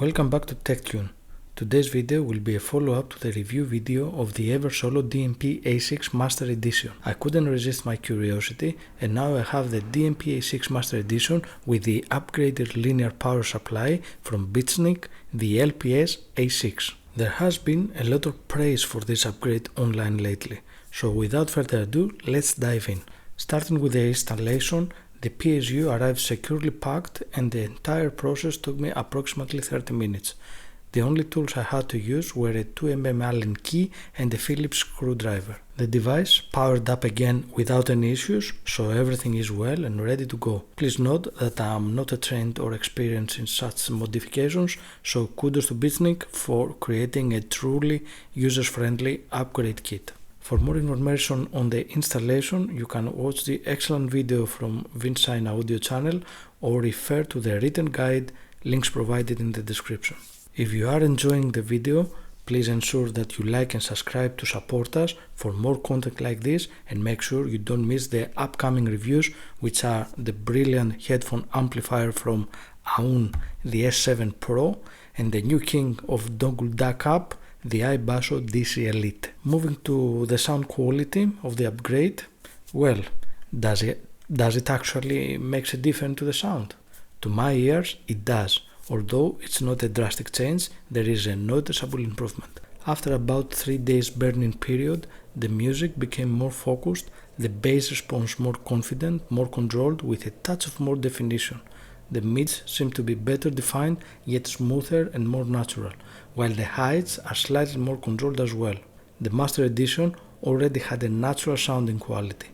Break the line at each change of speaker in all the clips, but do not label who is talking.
Welcome back to TechTune. Today's video will be a follow-up to the review video of the Eversolo DMP A6 Master Edition. I couldn't resist my curiosity and now I have the DMP A6 Master Edition with the upgraded linear power supply from BitSnick, the LPS A6. There has been a lot of praise for this upgrade online lately, so without further ado, let's dive in. Starting with the installation, the PSU arrived securely packed and the entire process took me approximately 30 minutes. The only tools I had to use were a 2mm Allen key and a Phillips screwdriver. The device powered up again without any issues, so everything is well and ready to go. Please note that I am not trained or experienced in such modifications, so kudos to BitSnick for creating a truly user-friendly upgrade kit. For more information on the installation, you can watch the excellent video from Vinsign Audio channel or refer to the written guide, links provided in the description. If you are enjoying the video, please ensure that you like and subscribe to support us for more content like this, and make sure you don't miss the upcoming reviews, which are the brilliant headphone amplifier from Aoun, the S7 Pro, and the new king of dongle DAC app, the iBasso DC Elite. Moving to the sound quality of the upgrade, well, does it actually make a difference to the sound? To my ears, it does. Although it's not a drastic change, there is a noticeable improvement. After about 3 days burning period, the music became more focused, the bass response more confident, more controlled, with a touch of more definition. The mids seem to be better defined, yet smoother and more natural, while the highs are slightly more controlled as well. The Master Edition already had a natural sounding quality,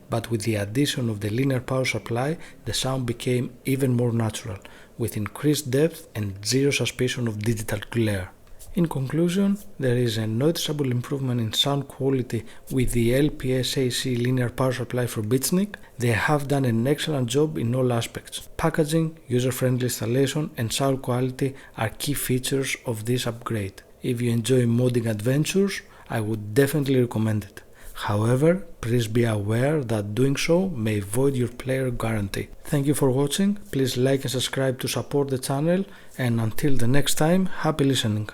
but with the addition of the linear power supply, the sound became even more natural, with increased depth and zero suspicion of digital glare. In conclusion, there is a noticeable improvement in sound quality with the LPS AC linear power supply from BitSnick. They have done an excellent job in all aspects. Packaging, user-friendly installation and sound quality are key features of this upgrade. If you enjoy modding adventures, I would definitely recommend it. However, please be aware that doing so may void your player guarantee. Thank you for watching, please like and subscribe to support the channel, and until the next time, happy listening.